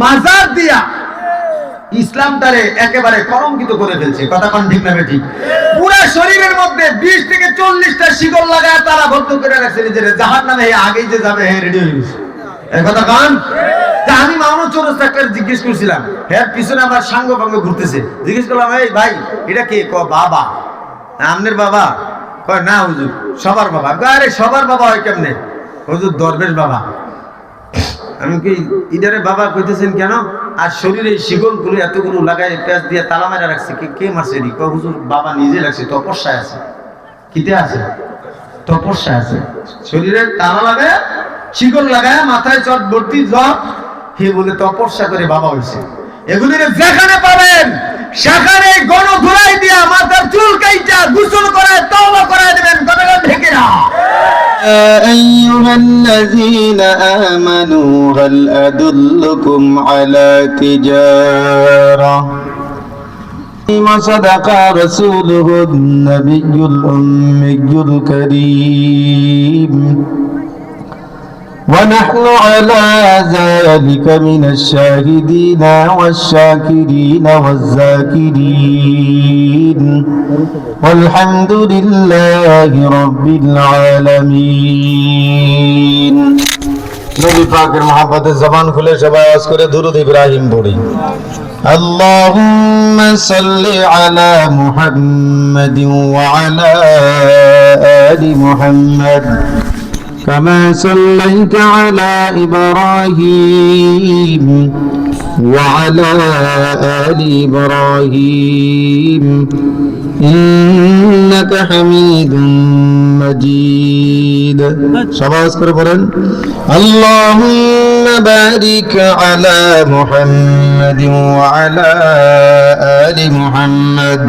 মাজার দিয়া ইসলামটারে একেবারে কলঙ্কিত করে ফেলছে। কথা কোন ঠিক না ঠিক? পুরো শরীরের মধ্যে 20 থেকে 40টা শিকল লাগায় তারা ভর্ত করে রাখছে নিজের জাহান্নামে। আগেই যে যাবে রেডি হয়ে গেছে। এই কথা কোন? আমি মামুন চৌরাস্তা একটা জিজ্ঞেস করছিলাম, হ্যাঁ পিছনে আমার সাঙ্গ ভাঙ্গ ঘুরতেছে। জিজ্ঞেস করলাম, এই ভাই এটা কে? বাবা। আমনের বাবা? কয় না হুজুর, সবার বাবা। আরে সবার বাবা হয় কেমনে? হুজুর দরবেশ বাবা। আমি কি ইদারে বাবা কইতেছেন কেন? আর শরীরে শিকল গুলো এতগুলো লাগাই প্যাঁচ দিয়ে তালা মারা রাখছে। কে মারছে? হুজুর বাবা নিজে রাখছে, তপস্যায় আছে। কিতে আছে? তপস্যায় আছে। শরীরে তালা লাগায় শিকল লাগায় মাথায় চট ভর্তি জ্বর, হে বলে তপস্যা করে বাবা হয়েছে। এগুলির যেখানে পাবেন সেখানে গণ ঘুরাই দিয়া মাথার চুল কাইটা গোসল করায় তওবা করায় দেবেন। কথাটা ঢেকে না। أيها الذين آمنوا هل أدلكم على تجارة صدق رسوله النبي الأمي الكريم ونحن على ذلك من الشاهدين والشاكرين والذاكرين والحمد لله رب العالمين। নবী পাকের মহব্বতে জবান খুলে সবাই আওয়াজ করে দুরূদ ইব্রাহিম পড়ি। আল্লাহুম্মা সাল্লি আলা মুহাম্মাদিন ওয়া আলা আলি মুহাম্মাদ كما صليت على إبراهيم وعلى آل إبراهيم إنك حميد مجيد. شباب قربان اللهم بارك على محمد وعلى آل محمد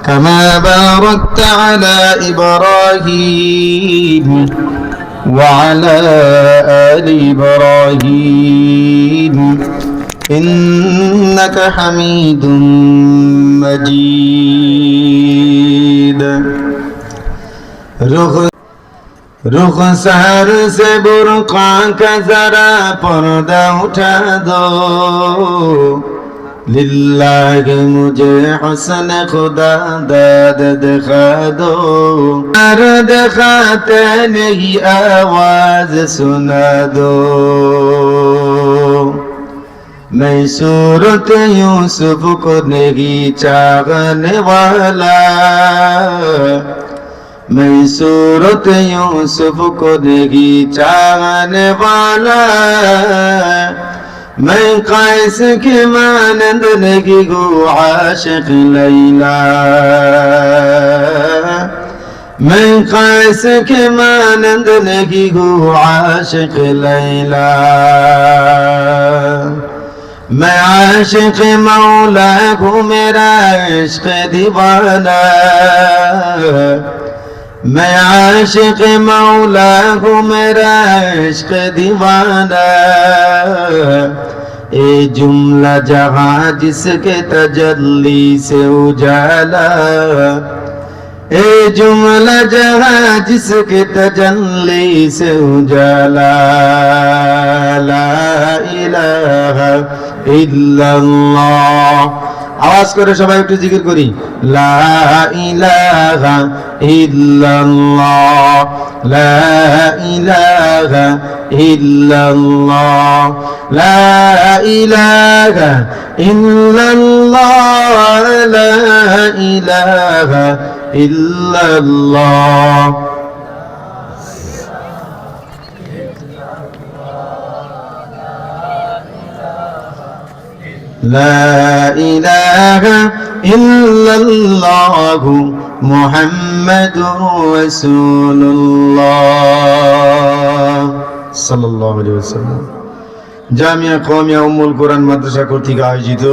كما باركت على إبراهيم وعلى آل إبراهيم إنك حميد مجيد. रुखसार से बुर्का का जरा पर्दा उठा दो, लिल्लाह मुझे हुस्न खुदा दाद दिखा दो, और दिखाते नहीं आवाज सुना दो। मैं सूरत यूसुफ को नहीं चाहने वाला, मैं सूरत यूसुफ को नहीं चाहने वाला, मैं कैस के मानंद नहीं गो आशिक लैला, मैं कैस के मानंद नहीं गो आशिक लैला, मैं आशिक मौला हूँ मेरा इश्क दीवाना, मैं आशिक मौला हूँ मेरा इश्क दीवाना। ए जुमला जहाँ जिसके तजल्ली से उजाला, ए जुमला जहाँ जिसके तजल्ली से उजाला, ला इलाहा इल्लल्लाह। आवाज करे সবাই একটু জিকির করি, লা ইলাহা ইল্লাল্লাহ, লা ইলাহা ইল্লাল্লাহ, লা ইলাহা ইল্লাল্লাহ, লা ইলাহা ইল্লাল্লাহ। لا إله إلا الله محمد رسول الله صلى الله عليه وسلم। জামিয়া কওমিয়া উম্মুল কোরআন মাদ্রাসা কর্তৃক আয়োজিত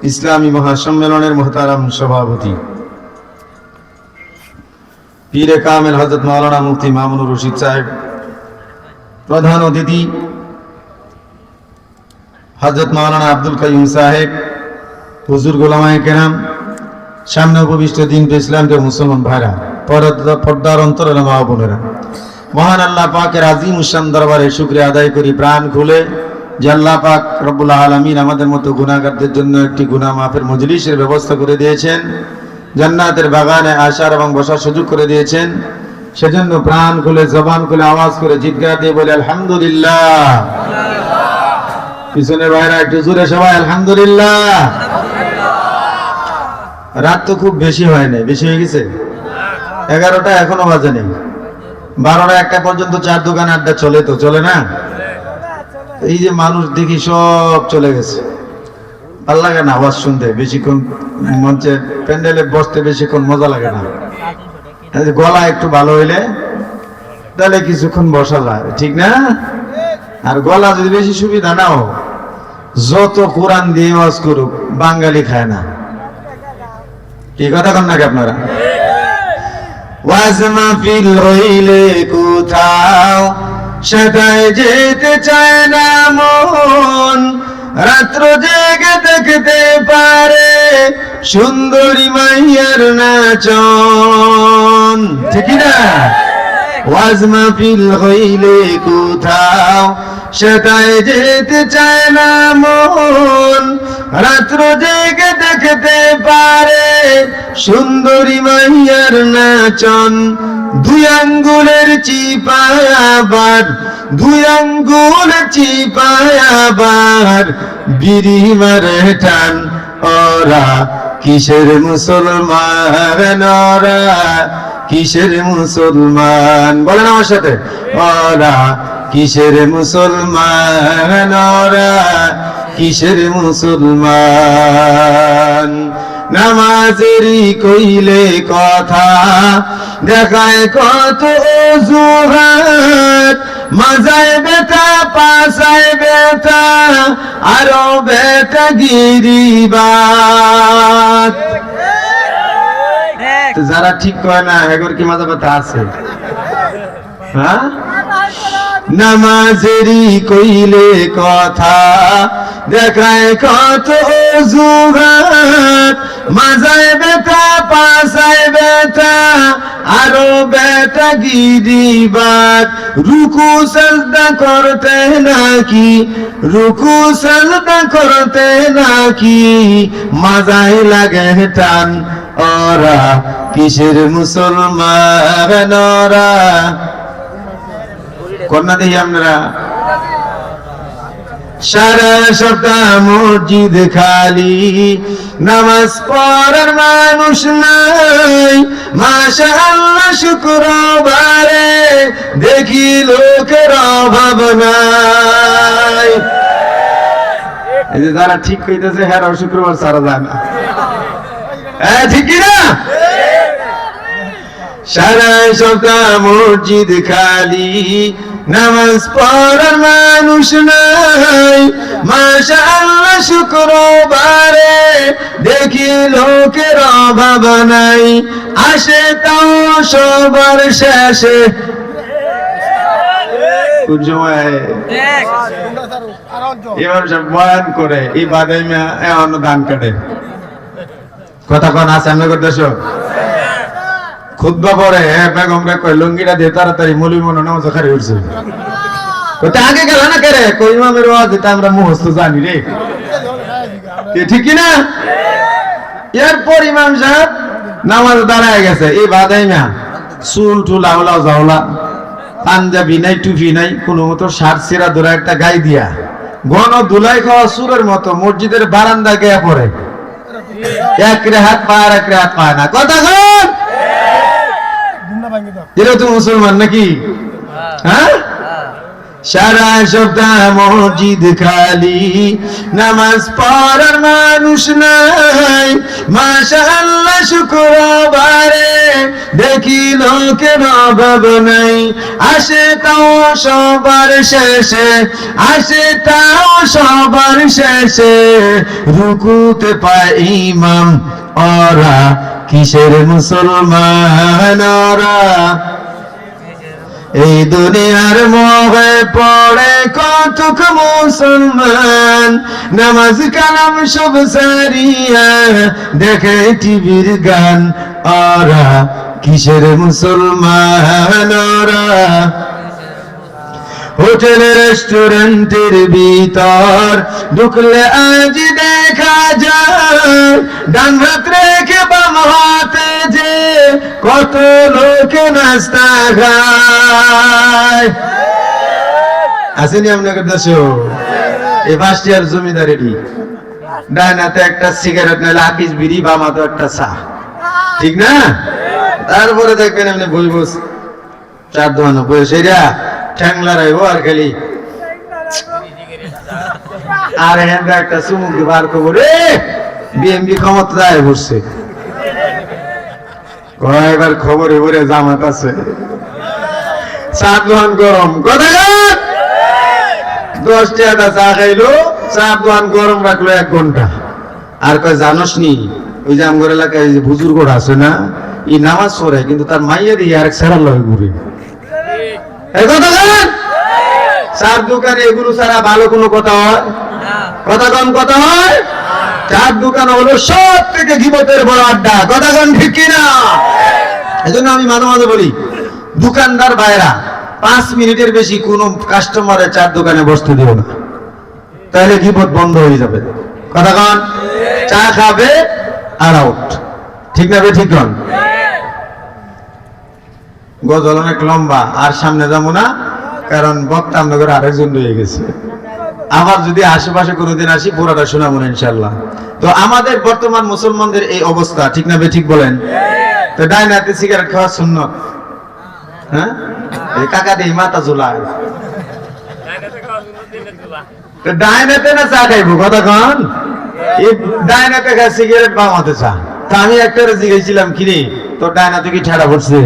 ইসলামী মহাসম্মেলনের মুহতারাম সভাপতি পীরে কামেল হযরত মাওলানা মুফতি মামুনুর রশিদ সাহেব, প্রধান অতিথি হযরত মাওলানা আব্দুল কাইয়ুম সাহেব, হুজুর গোলামায়ে কেরাম, সামনে উপবিষ্ট দিন ইসলামকে মুসলমান ভাইরা, পর্দার অন্তরের মা বোনেরা, মহান আল্লাহ পাকের আজিম শান দরবারে শুকরিয়া আদায় করি প্রাণ খুলে যে আল্লাহ পাক রব্বুল আলামিন আমাদের মতো গুনাহগারদের জন্য একটি গুনাহ মাফের মজলিসের ব্যবস্থা করে দিয়েছেন, জান্নাতের বাগানে আসার এবং বসার সুযোগ করে দিয়েছেন। সেজন্য প্রাণ খুলে জবান খুলে আওয়াজ করে চিৎকার দিয়ে বলে আলহামদুলিল্লাহ। পিছনের ভাইরা একটু জোরে সবাই আলহামদুলিল্লাহ। রাত তো খুব বেশি হয় নাই, বেশি হয়ে গেছে 11টা এখনো বাজে নেই। 12টা 1টা পর্যন্ত চার দোকান আড্ডা চলে, তো চলে না? এই যে মানুষ দেখি সব চলে গেছে, ভালো লাগে না আওয়াজ শুনতে, বেশিক্ষণ মঞ্চে প্যান্ডেলে বসতে বেশিক্ষণ মজা লাগে না। গলা একটু ভালো হইলে তাহলে কিছুক্ষণ বসা যায়, ঠিক না? আর গলা যদি বেশি সুবিধা নাও, যত কোরআন দিয়ে ওয়াজ করুক বাঙালি খায় না। কি কথা কন নাকি আপনারা? ওয়াজ মাহফিল হইলে কোথাও সেটাই যেতে চায় না মন, রাত্র জেগে দেখতে পারে সুন্দরী মাইয়ার নাচন, ঠিক না? ওয়াজ মাহফিল হইলে কোথাও সেটাই যেতে চায় না মন, রাত্র জেগে দেখতে পারে সুন্দরী মাইয়ার নাচন। দুই আঙ্গুলের চিপায় আবার, দুই আঙ্গুলের চিপায় আবার বিড়ি মারে টান। ওরা কিসের মুসলমান, ওরা কিসের মুসলমান? বলেন আমার সাথে, ওরা কিসের মুসলমান, ওরা কিসের মুসলমান? নামাজেরই কইলে কথা দেখায় কত অজুহাত, মাজায় বেটা পাশায় বেটা আরো বেটা গিরিবাত। যারা ঠিক কয় না এগর কি মাজা ব্যথা আছে? হ্যাঁ, নামাজেরই কইলে কথা দেখায় কত অজুহাত, মাজায় বেটা পাশায় বেটা আরো বেটা গিরিবাত। রুকু সাজদা করতে নাকি, রুকু সাজদা করতে নাকি মাজায় লাগে টান। ওরা কিসের মুসলমান, ওরা কন্যা দেখি আপনারা। সারা সপ্তাহ মসজিদ খালি, নামাজ পড়ার মানুষ নাই। মাশাআল্লাহ শুক্রবারে দেখি লোকের অভাব নাই। এই যে যারা ঠিক কইতেছে হ্যাঁ শুক্রবার সারা যায় না, ঠিক না? সারা সপ্তাহ মসজিদ খালি, নামাজ পড়ার মানুষ নাই। মাশাআল্লাহ শুক্রবারে দেখি লোকের অভাব নাই। আসে তাও সবার শেষে, এবার সব বয়ান করে এই বাদাইমা এমন ধান কাটে। কথা কোন আছে আপনাদের দেশ? খুতবা পড়ে বেগমরা কয় লুঙ্গিটা দিয়ে তাড়াতাড়ি মৌলবি মনে নামাজ খারে উঠছে। কইতে আগে গেল না কেরে? কই ইমামের ওয়াজ এটা আমরা মুখস্থ জানি রে, ঠিক কি না? এরপর ইমাম সাহেব নামাজ দাঁড়ায় গেছে, এই বাদাইমা চুল টুল আওলা জাওলা, পাঞ্জাবি নাই টুপি নাই, কোনো মতো শার্ট ছেঁড়া ধরা একটা গাই দিয়া ঘন ধুলাই খাওয়া সুরের মতো মসজিদের বারান্দা গিয়ে পড়ে। এক রেহাত পায় আর এক রেহাত পায় না। কথা কন, এরা তো মুসলমান নাকি? হ্যাঁ, সারা সপ্তাহ মসজিদ খালি, নামাজ পড়ার মানুষ নাই। মাশাআল্লাহ শুক্রবারে দেখি লোকের অভাব নাই। আসে তাও সবার শেষে, আসে তাও সবার শেষে রুকুতে পায় ইমাম। ওরা কিসের মুসলমান, ওরা এই দুনিয়ার মোহে পড়ে কতক মুসলমান। নামাজ কালাম সব সারিয়া দেখে টিভির গান। ওরা কিসের মুসলমান, ওরা হোটেল রেস্টুরেন্টের ভিতর ঢুকলে আজ দেখা যায় ডান হাত রেখে বাম হাতে যে কত লোকে নাস্তা খায়। আসেনি আপনাদের দেশে এই ফার্স্ট জমিদারেরই ডান হাতে একটা সিগারেট নাহলে আকিস বিড়ি, বাম হাতে একটা চা, ঠিক না? তারপরে দেখবেন আপনি বই বস চার দোকানে বসে এরা ঠ্যাংলা রাইব আর খালি আর হ্যান্ডা একটা চুমুক বার করে বিএমপি ক্ষমতায় বসছে, কয়েকবার খবরে ভরে জামাত আছে, চার দোকান গরম, কথা 10 টাকা চা খাইলো, চার দোকান গরম রাখলো 1 ঘন্টা। আর কয় জানোস নি ওই যে আমগর এলাকায় যে বুজুর্গ আছে না, ই নামাজ পড়ে কিন্তু তার মাইয়া দিয়ে আরেক সারা লয় ঘুরে। চার দোকানে এগুলো ছাড়া ভালো কোনো কথা হয়? কথা কম কথা হয়? চার দোকান হলো সব থেকে গীবতের বড় আড্ডা, কথা কম ঠিক কিনা? এই জন্য আমি মাঝে মাঝে বলি দোকানদার ভাইরা 5 মিনিটের বেশি কোনো কাস্টমারে চার দোকানে বসতে দিও না, তাহলে গীবত বন্ধ হয়ে যাবে। কথা কন, চা খাবে আর আউট, ঠিক না? ঠিক কন। গজল অনেক লম্বা, আর সামনে যাবো না, কারণ বক্তা আমাদের আরেকজন রয়ে গেছে। আবার যদি আশেপাশে কোনোদিন আসি পুরাটা শোনাবো না ইনশাল্লাহ। তো আমাদের বর্তমান মুসলমানদের এই অবস্থা, ঠিক না? ঠিক বলেন। তো ডাইন হাতে সিগারেট খাওয়া সুন্নত, হ্যাঁ? এই কাকা দিয়ে মাথা ঝুলায়, তো ডাইন হাতে না চা খাইবো, কথা কন। এই ডাইন হাতে খায় সিগারেট, বাম হাতে চা। তা আমি একটা জিজ্ঞেসছিলাম, কিরে তোর ডাইন হাতে কি ঠেড়া পড়ছে?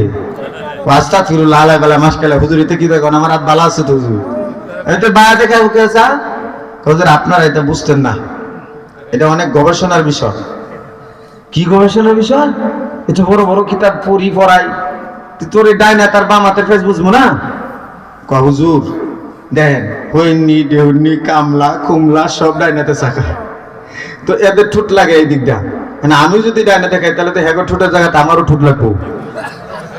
রাস্তা ছিল লালা বেলা মাস খেলা হুজুরিতে কি দেখো আমার হাত বালা আছে তো হুজুর, এটা বাইরে খাবো কে চা? হুজুর আপনারা এটা বুঝতেন না, এটা অনেক গবেষণার বিষয়। কি গবেষণার বিষয়? এটা বড় বড় কিতাব পড়ি পড়াই, তোর এই ডাইন হাত আর বাম হাতের ফেস বুঝবো না? ক হুজুর দেখেন হইনি ডেউনি কামলা কুমলা সব ডাইন হাতে চাকা, তো এদের ঠুট লাগে এই দিকটা। মানে আমি যদি ডাইন হাতে খাই তাহলে তো হ্যাগো ঠুটের জায়গাতে আমারও ঠুট লাগবো,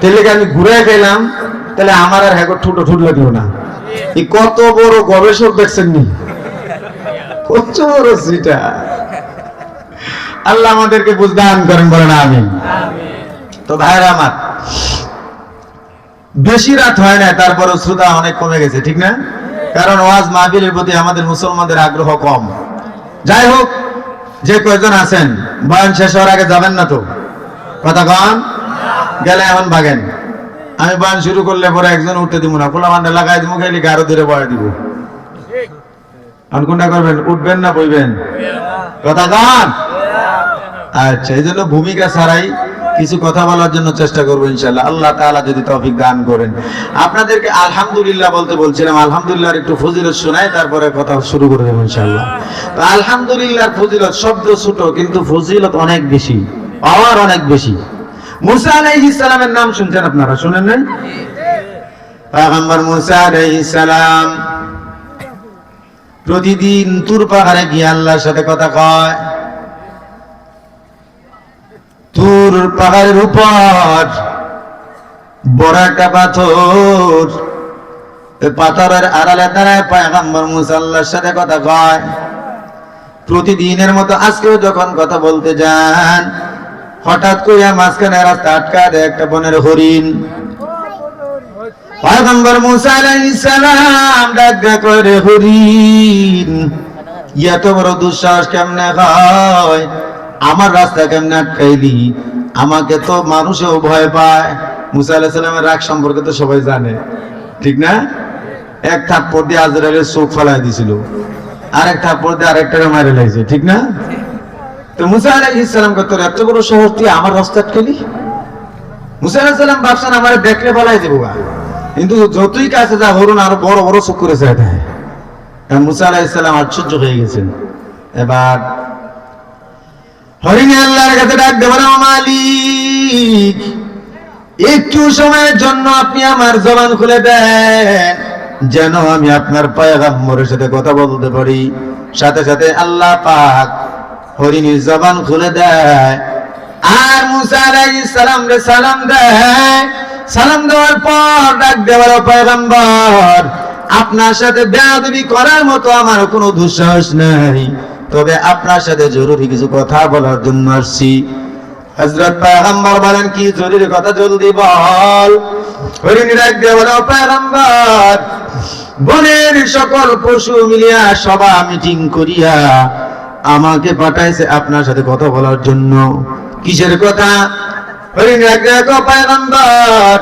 তাহলে আমি ঘুরে খাইলাম, তাহলে আমার আর হ্যাগো ঠুট লাগলো না। এই কত বড় গবেষক দেখছেন নি, কত বড় সেটা। আল্লাহ আমাদেরকে বুঝদান করেন, বলেন আমিন। তো ভাইরা আমার, বেশি রাত হয় না, তারপরেও শ্রোতা অনেক কমে গেছে, ঠিক না? কারণ ওয়াজ মাহফিলের প্রতি আমাদের মুসলমানদের আগ্রহ কম। যাই হোক, যে কয়জন আছেন বয়ান শেষ হওয়ার আগে যাবেন না তো, কথা কন। গেলে এখন ভাগেন, আমি বয়ান শুরু করলে পরে একজন উঠতে দিব না, পোলা মান্ডা লাগাই দিব, খাইলে গারো ধরে বয়া দিব। এখন কোনটা করবেন, উঠবেন না বইবেন? কথা কন। আচ্ছা, এই জন্য ভূমিকা ছাড়াই কিছু কথা বলার জন্য চেষ্টা করবো ইনশাল্লাহ, আল্লাহ তাআলা যদি তৌফিক দান করেন। আপনাদেরকে আলহামদুলিল্লাহ বলতে বলছিলাম, আলহামদুলিল্লাহর একটু ফজিলত শোনাই, তারপরে কথা শুরু করে দেবো ইনশাল্লাহ। তো আলহামদুলিল্লাহর ফজিলত, শব্দ ছোট কিন্তু ফজিলত অনেক বেশি, পাওয়ার অনেক বেশি। মুসা আলাইহিস সালামের নাম শুনছেন আপনারা, শুনেন নাই? পয়গম্বর মুসা আলাইহিস সালাম প্রতিদিন তুর পাহাড়ে গিয়ে আল্লাহর সাথে কথা কয়। তুর পাহাড়ের উপর বড় একটা পাথর, পাথরের আড়ালে দাঁড়ায় পয়গম্বর মুসা আল্লাহর সাথে কথা কয়। প্রতিদিনের মতো আজকেও যখন কথা বলতে যান, হঠাৎ করে মাঝখানে রাস্তা আটকা দেয় একটা বনের হরিণ। পয়গম্বর মুসা আলাইহিস সালাম ডাক ডাক করে, হরিণ এত বড় দুঃসাহস কেমনে হয়? আমার রাস্তা কেমনে আটকাইলি? আমাকে তো মানুষও ভয় পায়। মুসা আলাইহিস সালামের রাগ সম্পর্কে তো সবাই জানে, ঠিক না? এক থাপ্পড় দিয়ে আজরাইলের চোখ ফালাই দিছিল, আরেক থাপ্পড় দিয়ে আরেকটাকে মারে লাগছে, ঠিক না? তো মুসা আলাইহিস সালাম কত এত বড় সাহস, তুই আমার রাস্তা আটকাইলি? মুসা আলাইহিস সালাম ভাবছেন আমারে দেখলে ফালাই দেবো, কিন্তু যতই কাছে যা হরুন আরো বড় বড় চোখ করে চাই দেয়। মুসা আলাইহিস সালাম আশ্চর্য হয়ে গেছেন। এবার হরিণে আল্লাহর কাছে ডাক দেব, মালিক একটু সময়ের জন্য আপনি আমার জবান খুলে দেন, যেন আমি আপনার পয়গম্বরের সাথে কথা বলতে পারি। সাথে সাথে আল্লাহ পাক হরিণের জবান খুলে দেয়, আর মুসা আলাইহিস সালাম রে সালাম দেয়। সালাম দেওয়ার পর ডাক দেওয়ার, পয়গম্বর আপনার সাথে বেয়াদবি করার মতো আমার কোনো দুঃসাহস নাই, তবে আপনার সাথে জরুরি কিছু কথা বলার জন্য আসছি। হযরত পয়গম্বর বলেন, কি জরুরি কথা, জলদি বল। হরিণ ডাক দিয়ে বলে, ও পয়গম্বর, বনের সকল পশু মিলিয়া সভা মিটিং করিয়া আমাকে পাঠাইছে আপনার সাথে কথা বলার জন্য। কিসের কথা? হরিণ ডাক দিয়ে বলে, ও পয়গম্বর,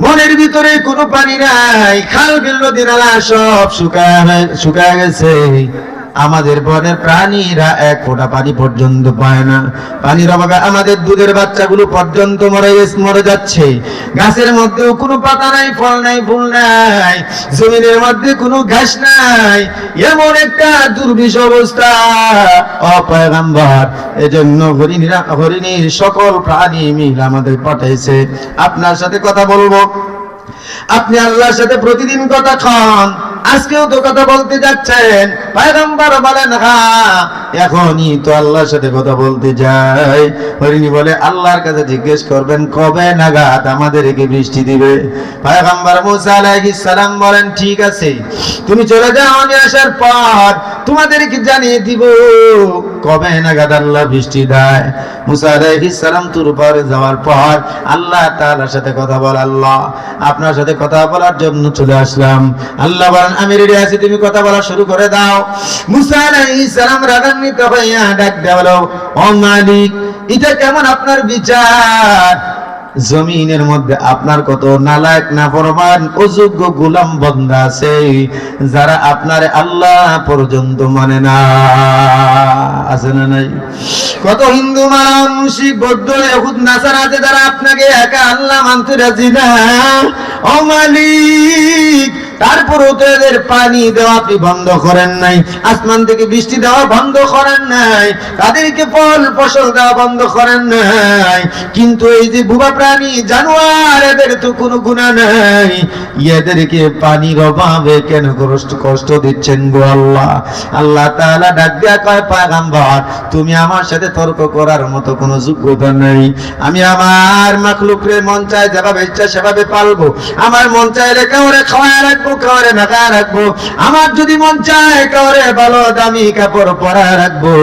মনের ভিতরে কোনো পানি নাই, খাল বিল নদী নালা সব শুকায় গেছে। আমাদের বনের প্রাণীরা এক ফোঁটা পানি পর্যন্ত পায় না। পানির অভাবে আমাদের দুধের বাচ্চাগুলো পর্যন্ত মরে যাচ্ছে। গাছের মধ্যেও কোনো পাতা নাই, ফল নাই, ফুল নাই, জমিনের মধ্যে কোনো ঘাস নাই, এমন একটা দুর্বিষ অবস্থা। ও পয়গম্বর, এজন্য হরিণীর সকল প্রাণী মিল আমাদের পাঠাইছে আপনার সাথে কথা বলবো। আপনি আল্লাহর সাথে প্রতিদিন কথা কন, আজকেও তো কথা বলতে যাচ্ছেন। পয়গম্বর বলেন, হ্যাঁ, এখনই তো আল্লাহর সাথে কথা বলতে যাই। হরিণী বলে, আল্লাহর কাছে জিজ্ঞেস করবেন কবে নাগাদ আমাদেরকে বৃষ্টি দিবে। পয়গম্বর মুসা আলাইহিস সালাম বলেন, ঠিক আছে, তুমি চলে যাও, আমি আসার পর তোমাদেরকে জানিয়ে দিব কবে নাগাদ আল্লাহ বৃষ্টি দেয়। মুসা আলাইহিস সালাম তুর পারে যাওয়ার পর আল্লাহ তাআলার সাথে কথা বল, আল্লাহ আপনার সাথে কথা বলার জন্য চলে আসলাম। আল্লাহ বলেন, আমি রেডি আছি, তুমি কথা বলা শুরু করে দাও। মুসা আলাইহিস সালাম রাগান্বিত হইয়া ডাক দেয়া বলো, ও মালিক, এটা কেমন আপনার বিচার? জমিনের মধ্যে আপনার কত নালায়েক নাফরমান অযোগ্য গোলাম বান্দা আছে, যারা আপনার আল্লাহ পর্যন্ত মানে না, আছে না নাই? কত হিন্দু মারাম মুশরিক বৌদ্ধ ইহুদ নাসারা আছে, যারা আপনাকে একা আল্লাহ মানতে রাজি না। ও মালিক, তারপরেও তো এদের পানি দেওয়া আপনি বন্ধ করেন নাই, আসমান থেকে বৃষ্টি দেওয়া বন্ধ করেন নাই, তাদেরকে ফল ফসল দেওয়া বন্ধ করেন নাই, কিন্তু এই যে বুবা প্রাণী জানোয়ার, এদের তো কোনো গুনাহ নাই, এদেরকে পানির অভাবে কেন কষ্ট দিচ্ছেন গো আল্লাহ? আল্লাহ তাআলা ডাক দিয়া কয়, পয়গম্বর, তুমি আমার সাথে তর্ক করার মতো কোনো যোগ্যতা নেই। আমি আমার মাখলুকরে মন চায় যেভাবে ইচ্ছা সেভাবে পালবো। আমার মন চাইলে কাউরে খাওয়ায় রাখবো, কাউরে নাকা রাখবো। আমার যদি মন চায় কাউরে ভালো দামি কাপড় পরায় রাখবো,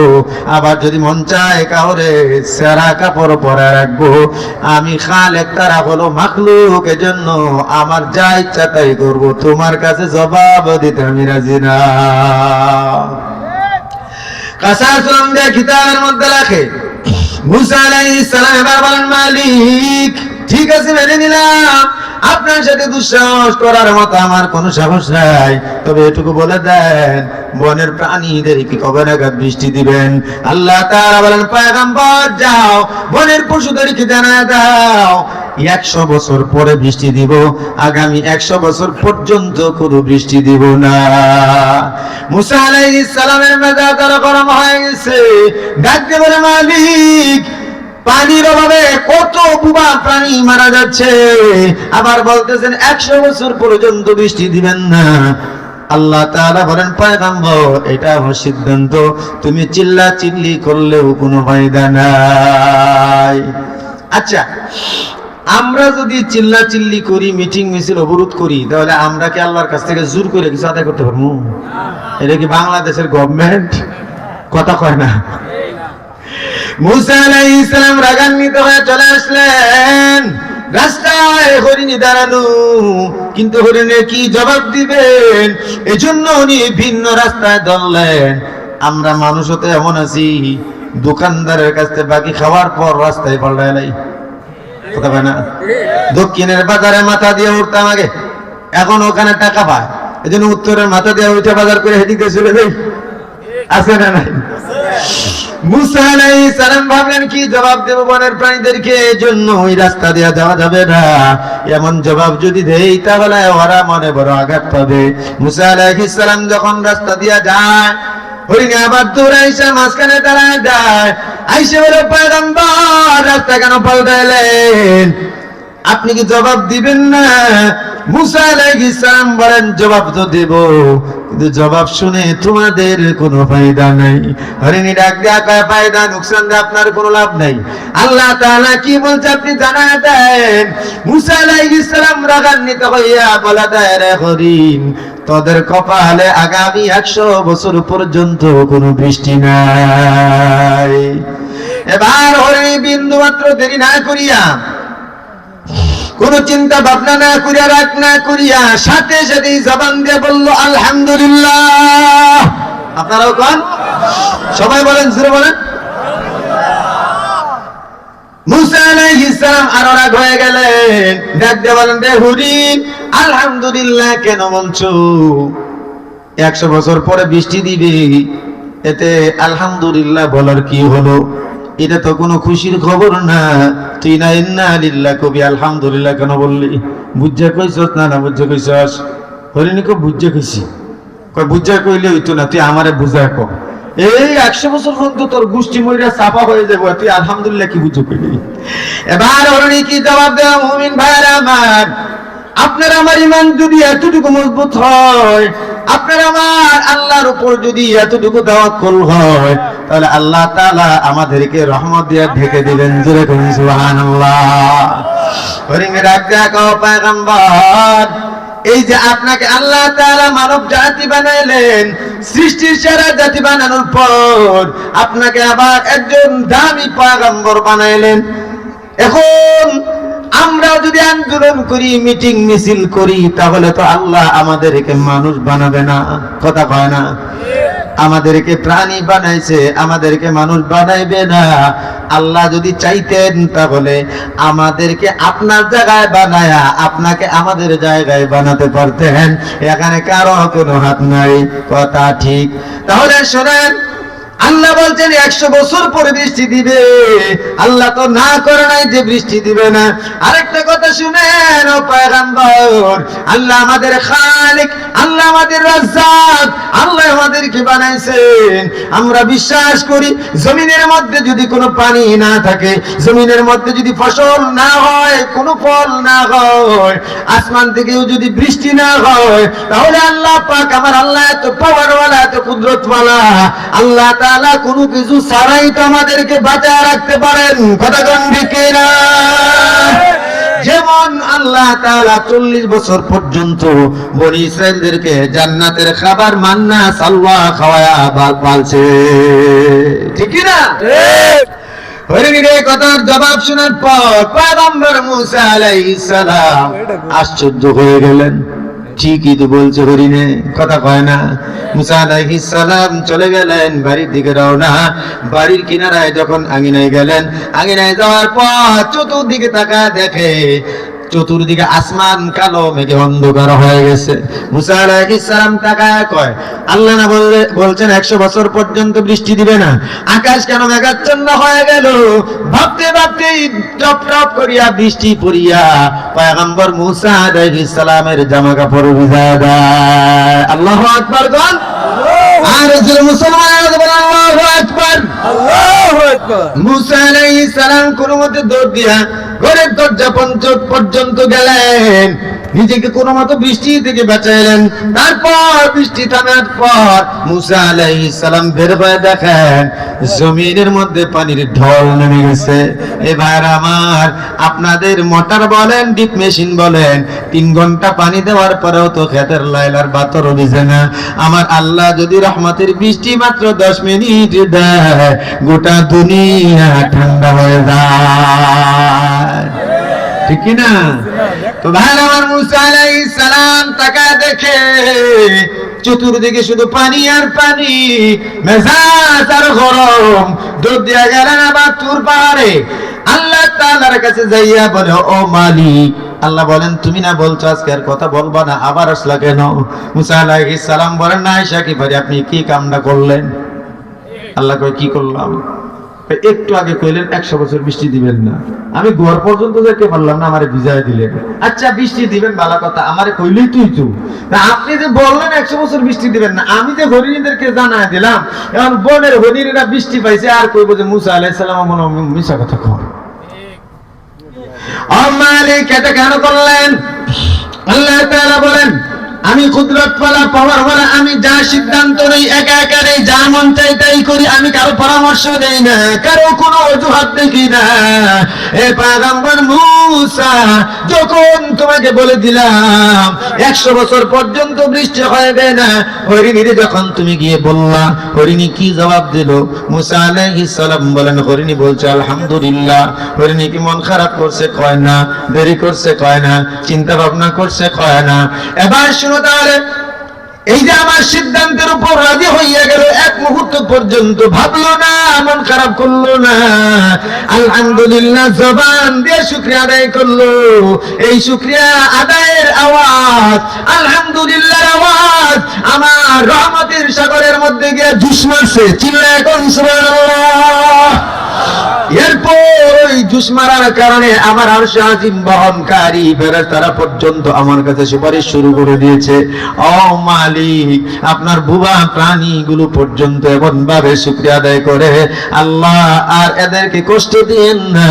আবার যদি মন চায় কাউরে সেরা কাপড় পরায় রাখবো। আমি খালেক, তারা হলো মাখলুক, এজন্য আমার যা ইচ্ছা তাই করবো, তোমার কাছে জবাব দিতে আমি রাজি না। কাসাস দিয়ে কিতাবের মধ্যে রাখে। মুসা আলাইহিস সালাম এবার বলেন, মালিক, ঠিক আছে, মেনে নিলাম, আপনার সাথে দুঃসাহস করার মতো আমার কোনো সাহস নাই, তবে এটুকু বলে দেন বনের প্রাণীদেরকে কবে নাগাদ বৃষ্টি দিবেন? আল্লাহ তাআলা বলেন, পয়গম্বর, যাও বনের পশুদেরকে জানায় দাও 100 বছর পরে বৃষ্টি দিব, আগামী 100 বছর পর্যন্ত কোনো বৃষ্টি দিব না। মুসা আলাইহিস সালামের মেজাজ আরো গরম হয়ে গেছে, ডাক দিয়ে বলে, মালিক, পানির অভাবে কত বুবা প্রাণী মারা যাচ্ছে, আবার বলতেছেন 100 বছর পর্যন্ত বৃষ্টি দিবেন না। আল্লাহ তাআলা বলেন, পয়গম্বর, এটা আমার সিদ্ধান্ত, তুমি চিল্লা চিল্লি করলেও কোনো ফায়দা নাই। আচ্ছা, আমরা যদি চিল্লা চিল্লি করি, মিটিং মিছিল অবরোধ করি, তাহলে আমরা কি আল্লাহর কাছ থেকে জোর করে কিছু আদায় করতে পারবো? এটা কি বাংলাদেশের গভর্নমেন্ট? কথা কয় না। মুসা আলাইহিস সালাম রাগান্বিত হয়ে চলে আসলেন, রাস্তায় হরিণী দাঁড়ানো, কিন্তু হরিণে কি জবাব দিবেন, এজন্য উনি ভিন্ন রাস্তায় ধরলেন। আমরা মানুষ হতে এমন আছি, দোকানদারের কাছ থেকে বাকি খাওয়ার পর রাস্তায় পাল্টায় নাই, কথা বলে না? দক্ষিণের বাজারে মাথা দিয়ে উঠতাম আগে, এখন ওখানে টাকা পায়, এজন্য উত্তরের মাথা দিয়ে উঠে বাজার করে হেঁটে চলে যাই, আছে না নাই? মুসা আলাইহিস সালাম ভাবলেন, কি জবাব দেব বনের প্রাণীদেরকে, এজন্য ওই রাস্তা দিয়ে যাওয়া যাবে না, এমন জবাব যদি দেই তাহলে ওরা মনে বড় আঘাত পাবে। মুসা আলাইহিস সালাম যখন রাস্তা দিয়ে যায়, হরিণী আবার দৌড়ে আইসা মাঝখানে দাঁড়ায় যায়, আইসে বলে, পয়গম্বর, রাস্তা কেন পাল্টাইলেন? আপনি কি জবাব দিবেন না? মুসা আলাইহিস সালাম বলেন, জবাব তো দেব, কিন্তু জবাব শুনে তোমাদের কোনো ফায়দা নাই। হরিণী ডাক দেয়া কয়, ফায়দা নুকসান দিয়ে আপনার কোনো লাভ নাই। আল্লাহ তাআলা কি বলছে আপনি জানায় দেন। মুসা আলাইহিস সালাম রাগান্বিত হইয়া বলে দেয়, রে হরিণ, তোদের কপালে আগামী 100 বছর পর্যন্ত কোনো বৃষ্টি নাই। এবার হরিণী বিন্দু মাত্র দেরি না করিয়া, কোন চিন্তা ভাবনা না করিয়া, রাগ না করিয়া সাথে সাথে জবান দিয়ে বলল আলহামদুলিল্লাহ। আপনারাও কোন, সবাই বলেন, জোরে বলেন। মুসা আলাইহিস সালাম আরো রাগ হয়ে গেলেন, ডাক দিয়ে বলেন, রে হরিণ, আলহামদুলিল্লাহ কেন বলছো? 100 বছর পরে বৃষ্টি দিবে, এতে আলহামদুলিল্লাহ বলার কি হলো? এটা তো কোনো খুশির খবর না। তুই না ইন্না লিল্লাহ কবি আলহামদুলিল্লাহ কেন বললি? বুঝা কইছস না? না বুঝা কইছস? হরিণী কো বুঝা কইছি। কয় বুঝা কইলে হইতো না, তুই আমারে বুঝা কো। এই 100 বছর পর্যন্ত তোর গোষ্ঠী মইরা চাপা হয়ে যাবো, তুই আলহামদুলিল্লাহ কি বুঝা কইলি? এবার হরিণী কি জবাব দেয়? মুমিন ভাইরা আমার, আপনার আমার ঈমান যদি এতটুকু মজবুত হয়, আপনার আমার আল্লাহর উপর যদি এতটুকু তাওয়াক্কুল হয়, তাহলে আল্লাহ তাআলা আমাদেরকে রহমত দিয়ে ঢেকে দিবেন। জোরে বলুন সুবহানাল্লাহ। হরিণের আজ্ঞা কও পয়গম্বর, এই যে আপনাকে আল্লাহ তাআলা মানব জাতি বানাইলেন, সৃষ্টির সেরা জাতি বানানোর পর আপনাকে আবার একজন দামি পয়গম্বর বানাইলেন। এখন আমরা যদি আন্দোলন করি, মিটিং মিছিল করি, তাহলে তো আল্লাহ আমাদেরকে মানুষ বানাবে না। কথা কয় না? আমাদেরকে প্রাণী বানাইছে, আমাদেরকে মানুষ বানাইবে না। আল্লাহ যদি চাইতেন তাহলে আমাদেরকে আপনার জায়গায় বানায়া আপনাকে আমাদের জায়গায় বানাতে পারতেন। এখানে কারো কোনো হাত নাই। কথা ঠিক? তাহলে শোনেন, আল্লাহ বলছেন 100 বছর পরে বৃষ্টি দিবে। আল্লাহ তো না করে নাই যে বৃষ্টি দিবে না। আরেকটা কথা শুনেন ও পয়গম্বর, আল্লাহ আমাদের খালিক, আল্লাহ আমাদের রাজ্জাক, আল্লাহ আমাদেরকে বানাইছেন। আমরা বিশ্বাস করি জমিনের মধ্যে যদি কোনো পানি না থাকে, জমিনের মধ্যে যদি ফসল না হয়, কোনো ফল না হয়, আসমান থেকেও যদি বৃষ্টি না হয়, তাহলে আল্লাহ পাক আমার আল্লাহ এত পাওয়ারওয়ালা, এত কুদরতওয়ালা, আল্লাহ তাআলা কোনো কিছু ছাড়াই তো আমাদেরকে বাঁচায় রাখতে পারেন। কথা কোন ঠিক না? যেমন আল্লাহ তাআলা 40 বছর পর্যন্ত বনি ইসরাইলদেরকে জান্নাতের খাবার মান্না সালওয়া খাওয়ায়া পালছে। ঠিক না? ঠিক। হরিণীর এই কথার জবাব শোনার পর পয়গম্বর মুসা আলাইহিস সালাম আশ্চর্য হয়ে গেলেন। ঠিকই তো বলছে হরিণে, কথা কয় না? মুসা আলাইহিস সালাম চলে গেলেন বাড়ির দিকে রওনা। বাড়ির কিনারায় যখন আঙিনায় গেলেন, আঙিনায় যাওয়ার পর চতুর্দিকে তাকায় দেখে চতুর্দিকে আসমান কালো মেঘে অন্ধকার হয়ে গেছে। মুসা আলাইহিস সালাম তাকায় কয়, আল্লাহ না বলছেন 100 বছর পর্যন্ত বৃষ্টি দিবে না, আকাশ কেন মেঘাচ্ছন্ন হয়ে গেল? ভাবতে ভাবতে টপ টপ করিয়া বৃষ্টি পড়িয়া পয়গম্বর মুসা আলাইহিস সালামের জামা কাপড় ভিজা দেয়। আল্লাহু আকবার বল। আর মুসলমান বলেন আল্লাহু আকবার, আল্লাহু আকবার। মুসা আলাইহিস সালাম কোনো মতে দৌড় দিয়া ঘরের দরজা পর্যন্ত গেলেন, নিজেকে কোনো মতো বৃষ্টি থেকে বাঁচাইলেন। তারপর বৃষ্টি থামার পর মুসা আলাইহিস সালাম বের হয়ে দেখেন জমিনের মধ্যে পানির ঢল নেমে গেছে। এবার আমার আপনাদের মোটর বলেন, ডিপ মেশিন বলেন, 3 ঘন্টা পানি দেওয়ার পরেও তো খেতের লাইলার বাতর ভিজে না। আমার আল্লাহ যদি রহমতের বৃষ্টি মাত্র 10 মিনিট দেয়, গোটা দুনিয়া ঠান্ডা হয়ে যায়। ঠিক কি না? তো ভাই আমার মুসা আলাইহিস সালাম তাকায় দেখে চতুর্দিকে শুধু পানি আর পানি, মেজাজ আর গরম। দৌড় দিয়া গেলেন আবার তুর পাহাড়ে। আল্লাহ তাআলার কাছে যাইয়া বলে, ও মালিক, আল্লাহ বলেন তুমি না বলছো আজকে আর কথা বলবা না, আবার আসলা কেন? মুসা আলাইহিস সালাম বলেন, না আয়েশা কি পারি, আপনি কি কামটা করলেন? আল্লাহ কয়, কি করলাম? একটু আগে কইলেন 100 বছর বৃষ্টি দিবেন না, আমি ঘর পর্যন্ত যেতে পারলাম না, আমারে ভিজায় দিলেন। আচ্ছা বৃষ্টি দিবেন ভালো কথা, আমারে কইলেই তুই তো, আপনি যে বললেন 100 বছর বৃষ্টি দিবেন না, আমি যে হরিণীদেরকে জানায় দিলাম, এখন বনের হরিণীরা বৃষ্টি পাইছে, আর কইবো যে মুসা আলাইহিস সালাম মনে মিছা কথা কয়। ও মালিক, এটা কেন করলেন? আল্লাহ তাআলা বলেন, আমি কুদরত ওয়ালা পাওয়ার ওয়ালা, আমি যা সিদ্ধান্ত নেই একা একা নেই, যা মন চাই তাই করি, আমি কারো পরামর্শ দেই না, কারো কোনো অজুহাত দেখি না। এ পয়গম্বর মূসা, যখন তোমাকে বলে দিলাম 100 বছর পর্যন্ত বৃষ্টি হবে না, হরিণীর যখন তুমি গিয়ে বললা, হরিণী কি জবাব দিল? মূসা আলাইহিস সালাম বলেন, হরিণী বলছে আলহামদুলিল্লাহ। হরিণী কি মন খারাপ করছে? কয় না। দেরি করছে? কয় না। চিন্তা ভাবনা করছে? কয় না। এবার শুনো তাহলে, এই যে আমার সিদ্ধান্তের উপর রাজি হইয়া গেল, এক মুহূর্ত পর্যন্ত ভাবলো না, মন খারাপ করলো না, আলহামদুলিল্লাহ জবান দিয়ে শুকরিয়া আদায় করলো। এই শুকরিয়া আদায়ের আওয়াজ, আলহামদুলিল্লাহর আওয়াজ আমার রহমতের সাগরের মধ্যে গিয়ে জুস মারছে। চিল্লায় এখন সুবহানাল্লাহ। এরপর ওই জুস মারার কারণে আমার আরশ আজিম বহনকারী ফেরেশতারা পর্যন্ত আমার কাছে সুপারিশ শুরু করে দিয়েছে, ও মালিক, আপনার বুবা প্রাণীগুলো পর্যন্ত এমন ভাবে শুকরিয়া আদায় করে, আল্লাহ আর এদেরকে কষ্ট দিয়েন না,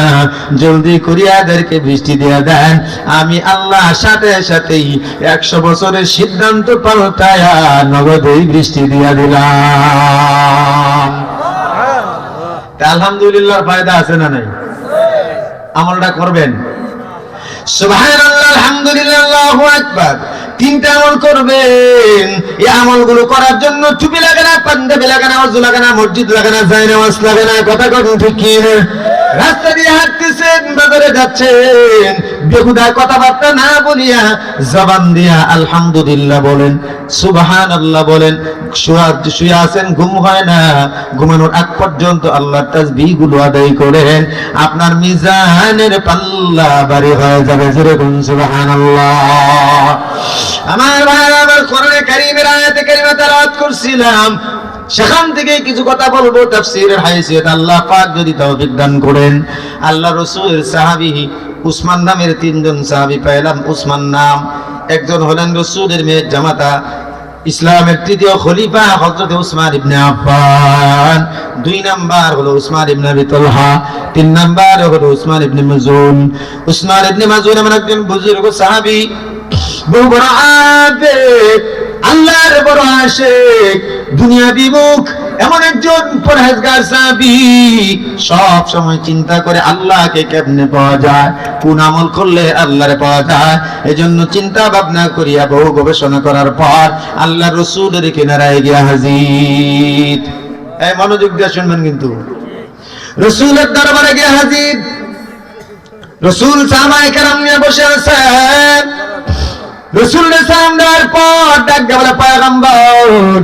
জলদি করিয়া এদেরকে বৃষ্টি দিয়ে দেন। আমি আল্লাহ সাথে সাথেই 100 বছরের সিদ্ধান্ত পাল্টায়া নগদেই বৃষ্টি দিয়ে দিলাম। আলহামদুলিল্লাহর ফায়দা আছে না নাই? আমলটা করবেন। সুবহানাল্লাহ, আলহামদুলিল্লাহ, আল্লাহু আকবার। 3টা আমল করবেন। এই আমলগুলো করার জন্য টুপি লাগে না, পাঞ্জাবি লাগে না, ওযু লাগে না, মসজিদ লাগে না, যায় নামাজ লাগে না। কথা কথা ঠিক কি? রাস্তা দিয়ে হাঁটতেছেন, বাজারে যাচ্ছেন, বেহুদা কথাবার্তা না বলিয়া জবান দিয়া আলহামদুলিল্লাহ বলেন, সুবহানাল্লাহ বলেন। শুয়ে আছেন, ঘুম হয় না, ঘুমানোর আগ পর্যন্ত আল্লাহর তাসবিহ গুলো আদায় করেন, আপনার মিজানের পাল্লা ভারী হয়ে যাবে। জোরে বলুন সুবহানাল্লাহ। আমার ভাই, আমার কোরআনে কারীমের আয়াতে কারিমা তেলাওয়াত করছিলাম, সেখান থেকে কিছু কথা বলবো তাফসীরের হাইসিয়ত আল্লাহ পাক যদি তৌফিক দান করেন। আল্লাহ রাসূলের সাহাবী উসমান নামের 3 জন সাহাবী পেলাম। উসমান নাম, একজন হলেন রাসূলের মেয়ের জামাতা, ইসলামের 3য় খলিফা হযরত উসমান ইবনে আফফান। 2 নাম্বার হলো উসমান ইবনে আবি তালহা, 3 নাম্বার হলো উসমান ইবনে মাজুন। উসমান ইবনে মাজুন এমন একজন বুজুর্গ সাহাবী, বহু বড় আবেদ, আল্লাহর বড় আশিক, দুনিয়া বিমুখ এমন একজন পরহেজগার সাহাবী। সব সময় চিন্তা করে আল্লাহকে কেমনে পাওয়া যায়, কোন আমল করলে আল্লাহরে পাওয়া যায়। এজন্য চিন্তা ভাবনা করিয়া বহু গবেষণা করার পর আল্লাহ রাসূলের কিনারায় গিয়া হাজির। এই মনোযোগ দিয়ে শুনবেন কিন্তু, রাসূলের দরবারে গিয়া হাজির। রাসূল সাহাবায়ে কেরাম নিয়ে বসে আছেন। রাসূলের সালাম দেওয়ার পর ডাক দিয়ে বলে, পয়গম্বর,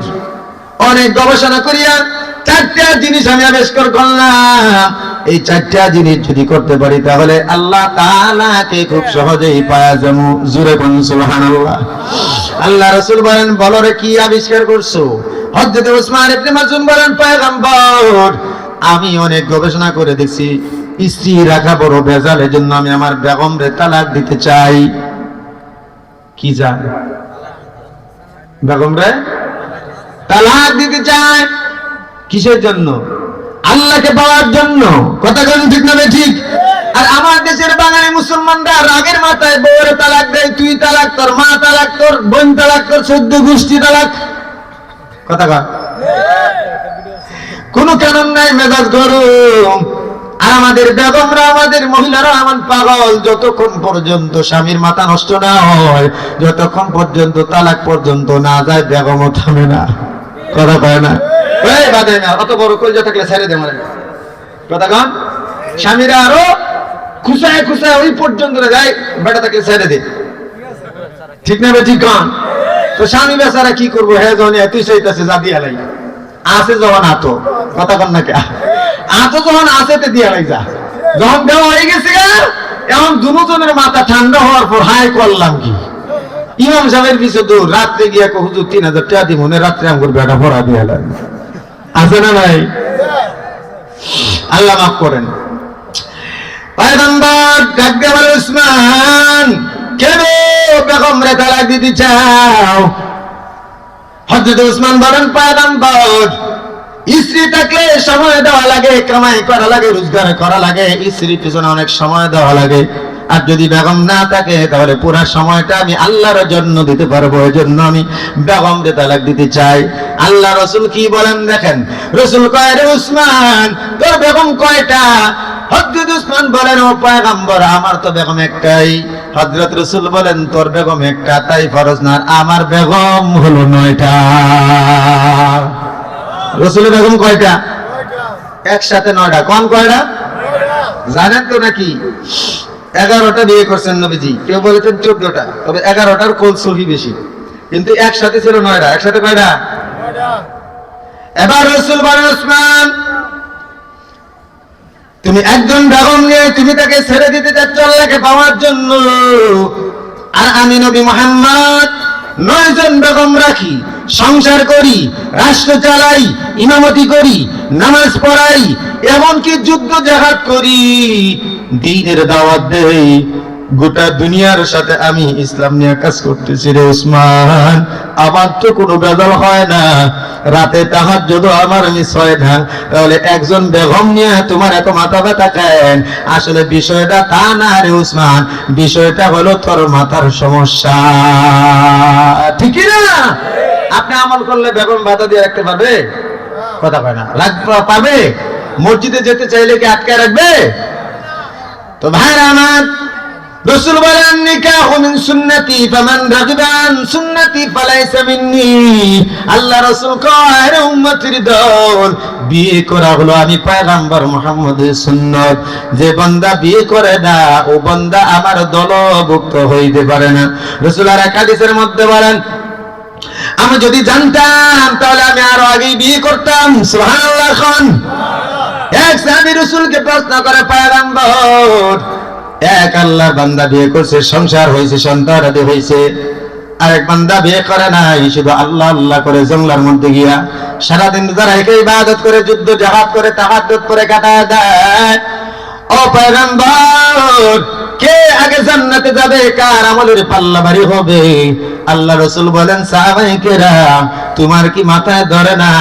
অনেক গবেষণা করিয়া 4টা জিনিস আমি আবিষ্কার করলাম। এই 4টা জিনিস যদি করতে পারি তাহলে আল্লাহ তাআলাকে খুব সহজেই পাওয়া যাবে। জোরে বলুন সুবহানাল্লাহ। আল্লাহ রাসূল বলেন, বলো রে কি আবিষ্কার করছো? হযরত উসমান ইবনে মাজুন বলেন, পয়গম্বর, আমি অনেক গবেষণা করে দেখছি, স্ত্রী রাখা বড় ভেজাল, এজন্য আমি আমার বেগমরে তালাক দিতে চাই। কি চাই? বেগমরে তালাক দিতে চায়। কিসের জন্য? আল্লাহকে পাওয়ার জন্য। কথা কোন ঠিক না ঠিক? আর আমার দেশের বাঙালি মুসলমানরা রাগের মাথায় বউরে তালাক দেয়, তুই তালাক, তোর মা তালাক, তোর বোন তালাক, তোর 14 গোষ্ঠী তালাক। কথা কয় কোন কারণ নাই, মেজাজ গরম। আর আমাদের বেগমরা, আমাদের মহিলারা এমন পাগল, যতক্ষণ পর্যন্ত স্বামীর মাথা নষ্ট না হয়, যতক্ষণ পর্যন্ত তালাক পর্যন্ত না যায়, বেগমও থামে না। কথা কয় না? এই বাদে না, অত বড় কলজা থাকলে ছেড়ে দে। মানে কথা কন, স্বামীরা আরো খুশায় খুশায় ওই পর্যন্ত না যায়, বেটা তাকে ছেড়ে দে। ঠিক না? ঠিক কন। তো স্বামী বেচারা কি করবো? হ্যাঁ, যখন এতই চাইতেছে যা দিয়া লাই, আছে যখন আতো। কথা কন না কে? আতো যখন আছে তে দিয়া লাই যা। যখন দেওয়া হয়ে গেছে, এখন দুজনের মাথা ঠান্ডা হওয়ার পর হাই করলাম কি? ইমাম সাহেবের পিছু দূর, রাত্রে গিয়া হুজুর 3000 টাকা দিব, রাত্রে আমার বেটা ভরা দিয়া লাই। আছে না ভাই? আল্লাহ মাফ করেন। পয়গম্বর ডাক দিয়ে বলে, উসমান, কেন বেগমরে তালাক দিতে চাও? হযরত উসমান বলেন, পয়গম্বর, স্ত্রী থাকলে সময় দেওয়া লাগে, কামাই করা লাগে, রোজগার করা লাগে, স্ত্রীর পিছনে অনেক সময় দেওয়া লাগে। আর যদি বেগম না থাকে তাহলে পুরো সময়টা আমি আল্লাহর জন্য দিতে পারবো। এই জন্য আমি বেগমকে তালাক দিতে চাই। আল্লাহ রসুল কি বলেন দেখেন, রসুল কয়, রে উসমান তোর বেগম কয়টা? হযরত উসমান বলেন, ও পয়গম্বর আমার তো বেগম একটাই। হযরত রসুল বলেন, তোর বেগম একটা, তাই ফরজ না, আমার বেগম হলো 9টা। রসুলের বেগম কয়টা? একসাথে 9টা। কোন কয়টা জানেন তো নাকি? 11টা বিয়ে করছেন নবীজি, কেউ বলেছেন 14টা, তবে 11টার কোল সহি বেশি, কিন্তু একসাথে ছিল 9টা। একসাথে কয়টা? এবার রসুল বলেন, উসমান তুমি একজন বেগম নিয়ে তুমি তাকে ছেড়ে দিতে চাচ্ছ আল্লাহকে পাওয়ার জন্য, আর আমি নবী মুহাম্মদ 9 জন বেগম রাখি, সংসার করি, রাষ্ট্র চালাই, ইমামতি করি, নামাজ পড়াই, এমনকি যুদ্ধ জাহাদ করি, দ্বীনের দাওয়াত দেই, গোটা দুনিয়ার সাথে আমি ইসলাম নিয়ে কাজ করতেছি। রে উসমান আমার তো কোনো বেজাল হয় না, রাতে তাহাজ্জুদ আমার মিস হয় না, তাহলে একজন বেগম নিয়ে তোমার এত মাথা ব্যথা কেন? আসলে বিষয়টা তা না রে উসমান, বিষয়টা হলো তোর মাথার সমস্যা। ঠিক না? আপনি আমল করলে বেগম বাধা দিয়ে রাখতে পারবে? কথা কয় না, পারবে? মসজিদে যেতে চাইলে কি আটকে রাখবে? তো ভাইরা আমার, রাসূল বলেন, নিকাহু মিন সুন্নতি ফামান রাগিবা আন সুন্নতি ফালাইসা মিন্নি। আল্লাহ রাসূল কয়, রে উম্মতের দল, বিয়ে করা হলো আমি পয়গম্বর মুহাম্মদের সুন্নাত। যে বান্দা বিয়ে করে না ও বান্দা আমার দলভুক্ত হইতে পারে না। রাসূল আর এক হাদিসের মধ্যে বলেন, আমি যদি জানতাম তাহলে আমি আরো আগেই বিয়ে করতাম। সুবহানাল্লাহ। খান এক সাহাবী রাসূলকে প্রশ্ন করে, পয়গম্বর এক আল্লাহর বান্দা বিয়ে করছে, সংসার হয়েছে, সন্তান আদি হয়েছে, আরেক বান্দা বিয়ে করে নাই, শুধু আল্লাহ আল্লাহ করে জঙ্গলার মধ্যে গিয়া সারাদিন যারা একে ইবাদত করে, যুদ্ধ জাহাদ করে, তাহাজ্জুদ করে কাটায় দেয়। ও পয়গম্বর, কে আগে জান্নাতে যাবে, কার আমলের পাল্লা ভারী হবে? আল্লাহ রাসূল বলেন, সাহাবায়ে কেরাম তোমার কি মাথায় ধরে না,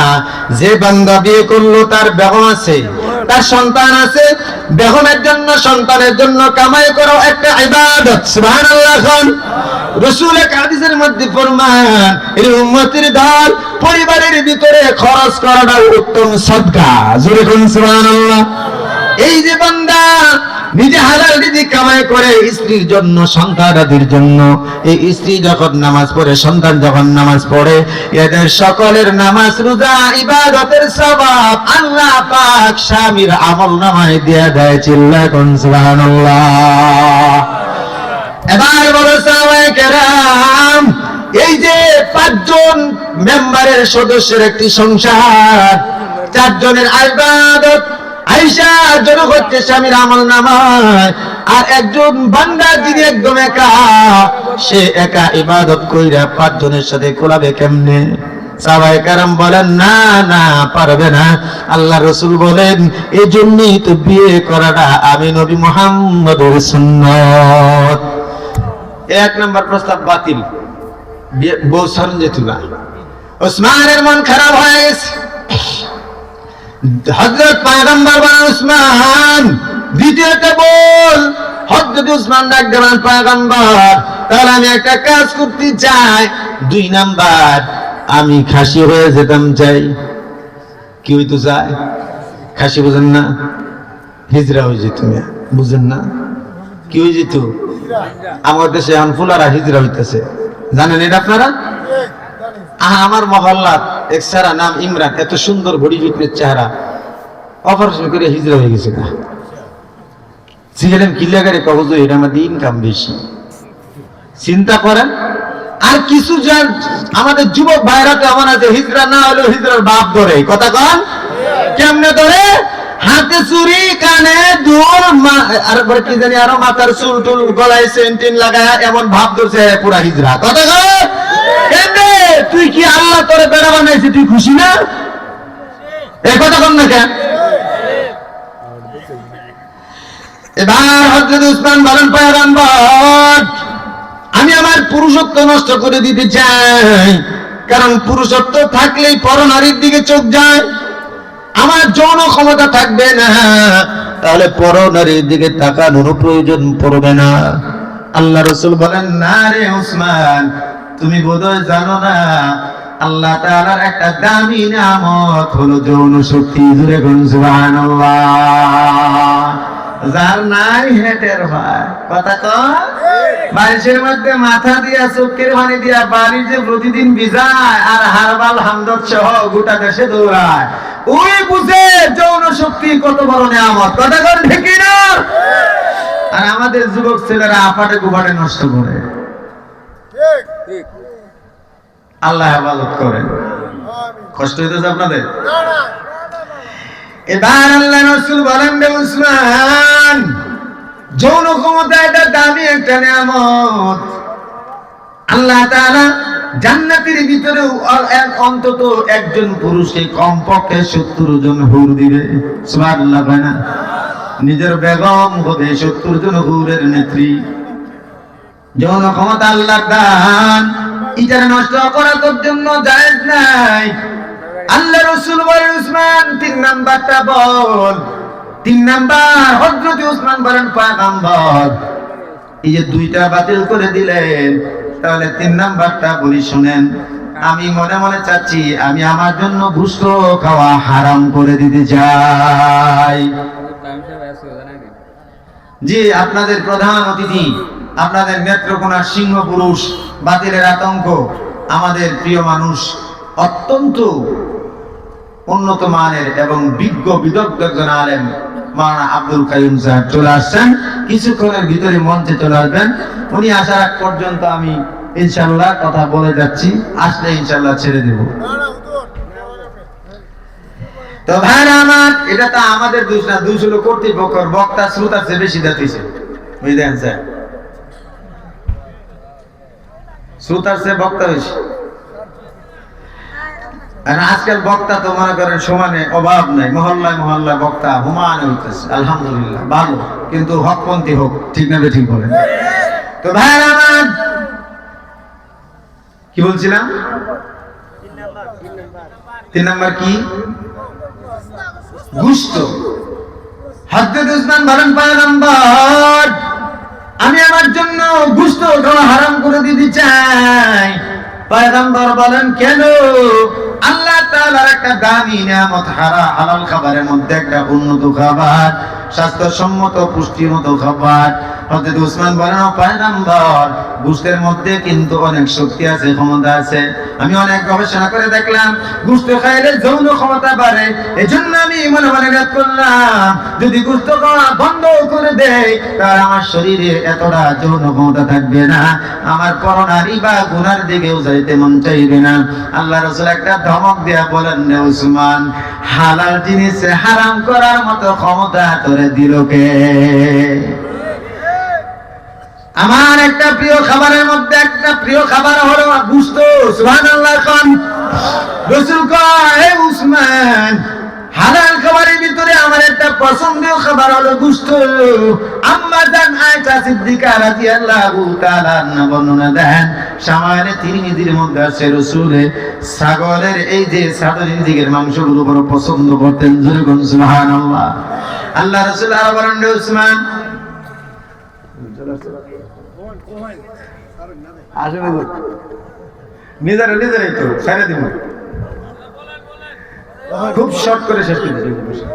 যে বান্দা বিয়ে করলো তার বেগম আছে, তার সন্তান আছে, বেগমের জন্য সন্তানের জন্য কামাই করো একটা ইবাদত। সুবহানাল্লাহ। খান রাসূল এক হাদিসের মধ্যে ফরমান, এই উম্মতের দল পরিবারের ভিতরে খরচ করাটা উত্তম সদকা। জোরে কোন সুবহানাল্লাহ। এই যে বান্দা নিজে হালাল রিজিক কামাই করে স্ত্রীর জন্য, সন্তানাদির জন্য, এই স্ত্রী যখন নামাজ পড়ে, সন্তান যখন নামাজ পড়ে, এদের সকলের নামাজ, রোজা, ইবাদতের সওয়াব আল্লাহ পাক স্বামীর আমলনামায় দিয়ে দেয়। চিল্লায় কোন সুবহানাল্লাহ। এবার বলো সাহাবায়ে কেরাম, এই যে 5 জন মেম্বারের সদস্যের একটি সংসার, 4 জনের ইবাদত আয়েশা যোগ হচ্ছে স্বামীর আমলনামায়, আর একজন বান্দা যিনি একদম একা, সে একা ইবাদত কইরা 5 জনের সাথে কোলাবে কেমনে? সাহাবায়ে কেরাম বলেন, না না, পারবে না। আল্লাহ রাসূল বলেন, এই জন্যই তো বিয়ে করাটা আমি নবী মুহাম্মদের সুন্নাত। 1 নম্বর প্রস্তাব বাতিল, বউ সারন যেত না। উসমানের মন খারাপ হয়ে গেছে। হযরত পয়গম্বর বলেন, উসমান দ্বিতীয়টা বল। হযরত উসমান ডাক দিলেন, পয়গম্বর তাহলে আমি একটা কাজ করতে চাই, 2 নাম্বার আমি খাসি হয়ে যেতাম চাই। কি হইতো চাই? খাসি বুঝেন না? হিজরা হয়ে যেত। বুঝেন না? কি হয়ে যেত? আমার দেশে এখন ফুলারা হিজরা হইতেছে, জানেন এটা আপনারা? আমার মহল্লা এক সারা নাম ইমরান, এত সুন্দর বডি ফিটনেস চেহারা, অপারেশন করে হিজরা হয়ে গেছে। না সিলেম কিলাগারে কবজ, এটা আমাদের ইনকাম বেশি। চিন্তা করেন। আর কিছু জন আমাদের যুবক ভাইরা তো এমন আছে, হিজরা না হলেও হিজরার বাপ ধরে। কথা কন, কেমনে ধরে? হাতে চুরি, কানে দুল, আর কি জানি আরো মাথার চুল টুল, গলায় সেন্টিন লাগায় এমন ভাব ধরছে পুরা হিজরা। কথা কন, তুই কি আল্লাহ তোরে বেড়া বানাইছে, তুই খুশি না? এই কথা কন না কেন? এবার হযরত উসমান বলেন, পয়গম্বর আমি আমার পুরুষত্ব নষ্ট করে দিতে চাই, কারণ পুরুষত্ব থাকলেই পরনারীর দিকে চোখ যায়, আমার যৌন ক্ষমতা থাকবে না, তাহলে পরনারীর দিকে তাকানোর প্রয়োজন পড়বে না। আল্লাহ রাসূল বলেন, না রে ওসমান, তুমি বোধহয় জানো না আল্লাহ তাআলার একটা দামি নিয়ামত হলো যৌন শক্তি। জোরে বলুন সুবহানাল্লাহ। যার নাই হেটের ভাই কথা কয়, বারিশের মধ্যে মাথা দিয়া চোখের পানি দিয়া বাড়ি যে প্রতিদিন ভিজায় আর হারবাল হামদত সহ গোটা দেশে দৌড়ায়, ওই বুঝে যৌন শক্তি কত বড় নিয়ামত। কথা কন ঠিক না? আর আমাদের যুবক ছেলেরা আপাটে গুপাটে নষ্ট করে। আল্লাহ হেফাজত করেন। কষ্ট হইতেছে আপনাদের? এবার আল্লাহ রাসূল বলেন, রে উসমান, যৌন ক্ষমতা এটা দামি একটা নিয়ামত। আল্লাহ তাআলা জান্নাতের ভিতরে অন্তত একজন পুরুষকে কমপক্ষে 70 জন হুর দিবে। সুবহানাল্লাহ। না নিজের বেগম হবে 70 জন হুরের নেত্রী। যৌন ক্ষমতা আল্লাহর দান, এটা নষ্ট করা তোর জন্য জায়েজ নাই। আল্লাহ রাসূল বলেন, উসমান 3 নাম্বারটা বল। 3 নাম্বার হযরত উসমান বলেন, পয়গম্বর এই যে 2টা বাতিল করে দিলেন, তাহলে 3 নাম্বারটা বলি শুনেন। আমি মনে মনে চাচ্ছি আমি আমার জন্য গোশত খাওয়া হারাম করে দিতে চাই। জি, আপনাদের প্রধান অতিথি, আপনাদের নেত্রকোনা সিংহ পুরুষ, বাতিলের আতঙ্ক, আমাদের প্রিয় মানুষ, অত্যন্ত উন্নত মানের এবং বিজ্ঞ বিদগ্ধ একজন আলেম মাওলানা আব্দুল কাইয়ুম সাহেব চলে আসছেন। কিছুক্ষণের ভিতরে মঞ্চে চলে আসবেন। উনি আসার আগ পর্যন্ত আমি ইনশাআল্লাহ কথা বলে যাচ্ছি, আসলে ইনশাআল্লাহ ছেড়ে দেব। তো ভাইরা আমার, এটা তো আমাদের দোষ না, দোষ হলো কর্তৃপক্ষের। বক্তা শ্রোতার চেয়ে বেশি দাঁতিছে, বুঝলেন স্যার? শ্রোতার চেয়ে বক্তা বেশি। আর আজকাল বক্তা তো মনে করেন সমানে অভাব নাই, মহল্লায় মহল্লায় বক্তা হুমান হইতেছে, আলহামদুলিল্লাহ ভালো, কিন্তু হকপন্থী হোক, ঠিক না? ঠিক বলেন। তো ভাইরা আমার, কি বলছিলাম? 3 নাম্বার কি? গোশত। হযরত উসমান বলেন, পয়গম্বর আমি আমার জন্য গোশত খাওয়া হারাম করে দিতে চাই। পয়গম্বর বলেন, কেন? আল্লাহ তাআলার একটা দামি নিয়ামত হালাল খাবারের মধ্যে একটা উন্নত খাবার, স্বাস্থ্যসম্মত পুষ্টিমত খাবার। হযরত উসমান বলেন, পয়গম্বর গোশতের মধ্যে কিন্তু অনেক শক্তি আছে, ক্ষমতা আছে। আমি অনেক গবেষণা করে দেখলাম গোশত খাইলে যৌন ক্ষমতা বাড়ে। এজন্য আমি মনে মনে নিয়ত করলাম যদি গোশত খাওয়া বন্ধ করে দেই তাহলে আমার শরীরে এতটা যৌন ক্ষমতা থাকবে না, আমার পরনারী বা গুনার দিকেও যাইতে মন চাইবে না। আল্লাহ রাসূল একটা ধমক দিয়া বলেন, রে উসমান, হালাল জিনিস হারাম করার মতো ক্ষমতা তোরে দিল কে? আমার একটা প্রিয় খাবারের মধ্যে একটা প্রিয় খাবার হলো গোশত। সুবহানাল্লাহ। খান রাসূল কয়, হে উসমান, হালাল খাবারের ভিতরে আমার একটা পছন্দের খাবার হলো গোশত। আম্মা জান আয়েশা সিদ্দিকা রাদিয়াল্লাহু তাআলা আনহা বর্ণনা দেন, সামানে তিরমিজির মধ্যে আছে রাসূল ছাগলের এই যে সাদরের দিকের মাংসগুলো বড় পছন্দ করতেন। জোরে বলুন সুবহানাল্লাহ। আল্লাহ রাসূল আর বলেন, রে উসমান, আসলে নিজেরাই তো ছেড়ে দিব, খুব শর্ট করে শেষ করে দিচ্ছি।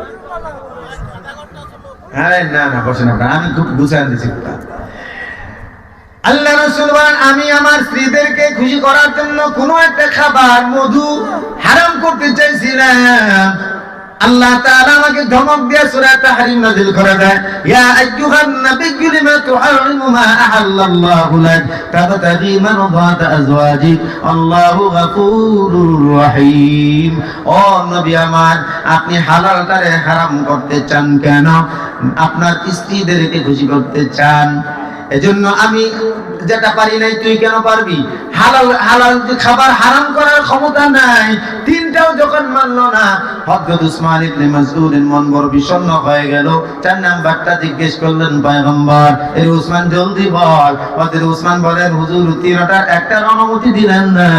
হ্যাঁ, না না বসেন আপনারা, আমি খুব বুঝাই দিচ্ছি। আল্লাহ রাসূল বলেন, আমি আমার স্ত্রীদেরকে খুশি করার জন্য কোনো একটা খাবার, মধু হারাম করতে চাইছিলাম। আল্লাহ তাআলা আমাকে ধমক দিয়ে সূরা তাহরিম নাযিল করে দেয়, ইয়া আইয়ুহান নাবিয়্যু লিমা তুহাররিমু মা আহাল্লাল্লাহু লাক তাবতাগী মারদাত আজওয়াজিক আল্লাহু গফুরুর রহিম। ও নবী আমার, আপনি হালালটারে হারাম করতে চান কেন? আপনার স্ত্রীদেরকে খুশি করতে চান। এজন্য আমি যেটা পারি নাই তুই কেন পারবি? হালাল হালাল খাবার হারাম করার ক্ষমতা নাই, তিনটাও যখন মানলো না, হযরত উসমান ইবনে মাসউদের মন বড় বিষণ্ণ হয়ে গেল। 4 নাম্বারটা জিজ্ঞেস করলেন পয়গম্বর, এই উসমান জলদি বল। হযরত উসমান বলেন, হুজুর তিনটার একটার অনুমতি দিলেন না,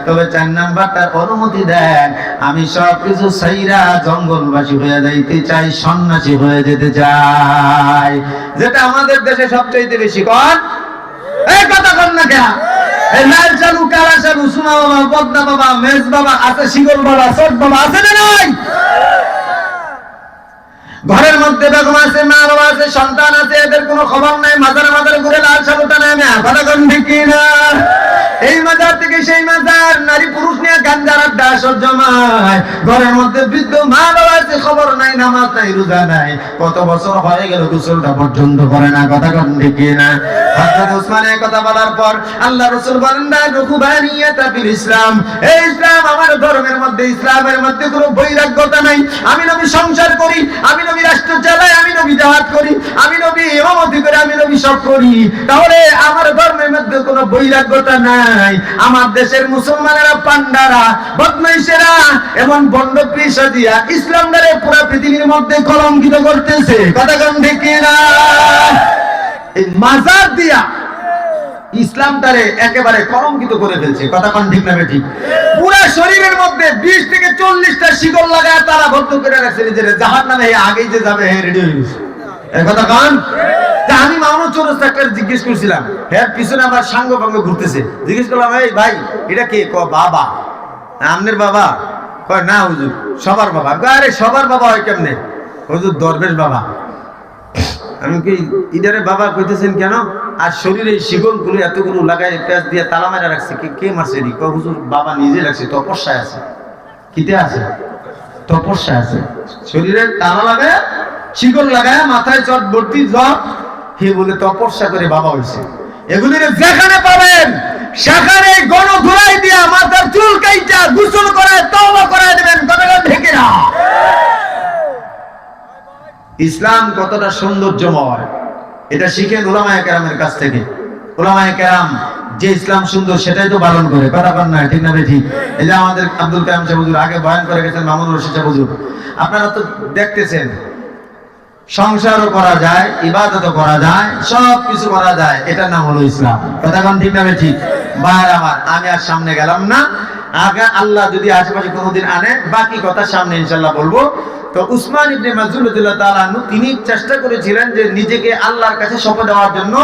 তবে 4 নাম্বারটার অনুমতি দেন। আমি সব কিছু ছাইরা জঙ্গলবাসী হয়ে যাইতে চাই, সন্ন্যাসী হয়ে যেতে চাই। যেটা আমাদের দেশে সবচেয়ে বেশি কর, এই কথা কর না কেন? এই লাল চালু, কালা চালু, সুমা বাবা, পদ্মা বাবা, মেজ বাবা আছে, শিগল বাবা, সট বাবা আছে না নাই? ঘরের মধ্যে বেগম আছে, মা বাবা আছে, সন্তান আছে, এদের কোনো খবর নাই, মাজারে মাজারে ঘুরে লাল চালুটা নেমে কথা কন ঠিক কিনা? এই মাজার থেকে সেই মাজার, নারী পুরুষ নিয়ে গাঞ্জার আড্ডা সহ্য জমায়। ঘরের মধ্যে বৃদ্ধ মা বাবা আছে, খবর নাই, নামাজ নাই, রোজা নাই, কত বছর হয়ে গেল গোসলটা পর্যন্ত করে না, কথা কন ঠিক কিনা? হযরত ওসমান এই কথা বলার পর আল্লাহ রাসূল বলেন, না রুকুবানিয়াতা ফিল ইসলাম, এই ইসলাম আমার ধর্মের মধ্যে, ইসলামের মধ্যে কোনো বৈরাগ্যতা নাই। আমি নবী সংসার করি, আমি নবী রাষ্ট্র চালাই, আমি নবী জিহাদ করি, আমি নবী ইমামতি করি, আমি নবী সব করি, তাহলে আমার ধর্মের মধ্যে কোনো বৈরাগ্যতা নাই। আমার দেশের মুসলমানেরা, পান্ডারা, বদমাইশেরা এবং বন্ড পেশা দিয়া ইসলামটারে পুরো পৃথিবীর মধ্যে কলঙ্কিত করতেছে, কথা কন ঠিক কিনা? এই মাজার দিয়া ইসলামটারে একেবারে কলঙ্কিত করে ফেলছে, কথা কন ঠিক না বেঠিক? পুরো শরীরের মধ্যে 20 থেকে 40টা শিকল লাগায় তারা ভর্ত করে রাখছে নিজের, জাহান্নামে আগেই যে যাবে রেডি হয়ে গেছে, এই কথা কন? আমি মামুন চৌরাস্তা একটা জিজ্ঞেস করছিলাম, হ্যাঁ পিছনে আমার সাঙ্গ ভাঙ্গ ঘুরতেছে, জিজ্ঞেস করলাম, এই ভাই এটা কে? ক বাবা। আমনের বাবা? কয় না হুজুর সবার বাবা। আরে সবার বাবা হয় কেমনে? হুজুর দরবেশ বাবা। আমি কি ইদারে বাবা কইতেছেন কেন? আর শরীরে শিকল গুলো এতগুলো লাগাই প্যাঁচ দিয়ে তালা মারা রাখছে, কে মারছে? হুজুর বাবা নিজে রাখছে, তপস্যায় আছে। কিতে আছে? তপস্যায় আছে। শরীরে তালা লাগায়, শিকল লাগায়, মাথায় চট ভর্তি জ্বর, হে বলে তপস্যা করে বাবা হয়েছে। এগুলির যেখানে পাবেন সেখানে গণ ধুলাই দিয়া মাথার চুল কাইটা গোসল করায় তওবা করায় দেবেন, কথাটা ঢেকে না। ইসলাম কতটা সৌন্দর্যময় এটা শিখেন উলামায়ে কেরামের কাছ থেকে। উলামায়ে কেরাম যে ইসলাম সুন্দর সেটাই তো পালন করে, কথা বল না ঠিক না ঠিক? এই যে আমাদের আব্দুল কালাম সাহেব হুজুর আগে বয়ান করে গেছেন, মামুনুর রশিদ সাহেব হুজুর, আপনারা তো দেখতেছেন সংসারও করা যায়, ইবাদতও করা যায়, সব কিছু করা যায়, এটার নাম হলো ইসলাম, কথা কোন ঠিক না ঠিক? ভাই আমার, আমি আর সামনে গেলাম না, আগে আল্লাহ যদি আশেপাশে কোনোদিন আনে বাকি কথা সামনে ইনশাআল্লাহ বলবো। তো উসমান ইবনে মাসউদ রাদিয়াল্লাহু তাআলা আনহু তিনি চেষ্টা করেছিলেন যে নিজেকে আল্লাহর কাছে সঁপে দেওয়ার জন্য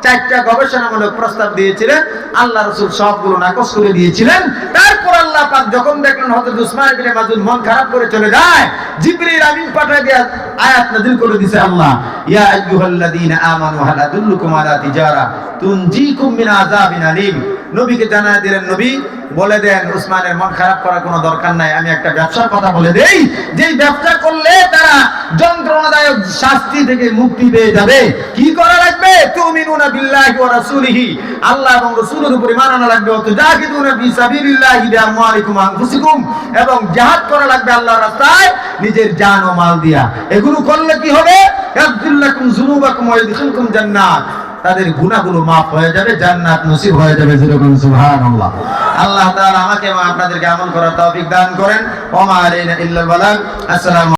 4টা গবেষণামূলক প্রস্তাব দিয়েছিলেন, আল্লাহ রাসূল সবগুলো নাকচ করে দিয়েছিলেন। তারপর আল্লাহ পাক যখন দেখলেন হযরত উসমান ইবনে মাসউদ মন খারাপ করে চলে যায়, জিবরিল আমিন পাঠিয়ে দিয়ে আয়াত নাযিল করে দিয়েছে আল্লাহ, ইয়া আইয়ুহাল্লাযীনা আমানু হাল আদুল্লুকুম আলা তিজারা তুনজিকুম মিন আযাবিন আলীম। নবীকে জানায় দিলেন, নবী বলে দেন উসমানের মন খারাপ করার কোনো দরকার নাই, আমি একটা ব্যবসার কথা বলে দেই, যেই ব্যবসা করলে তারা যন্ত্রণাদায়ক শাস্তি থেকে মুক্তি পেয়ে যাবে। কি করা লাগবে? তুমিনুনা বিল্লাহি ওয়া রাসূলিহি, আল্লাহ এবং রাসূলের উপর ঈমান আনা লাগবে, ওয়া তুজাহিদুনা ফি সাবিলিল্লাহি বিআমওয়ালিকুম ওয়া আনফুসিকুম, এবং জিহাদ করা লাগবে আল্লাহর রাস্তায় নিজের জান ও মাল দিয়া। এগুলো করলে কি হবে? ইয়াগফিরলাকুম যুনুবাকুম ওয়া ইদখিলকুম জান্নাত, তাদের গুনাহগুলো মাফ হয়ে যাবে, জান্নাত নসিব হয়ে যাবে। যেরকম সুবহানাল্লাহ। আল্লাহ তাআলা আমাকে এবং আপনাদেরকে আমল করার তৌফিক দান করেন। ওয়া মা আলাইনা ইল্লাল বালাগ। আসসালামু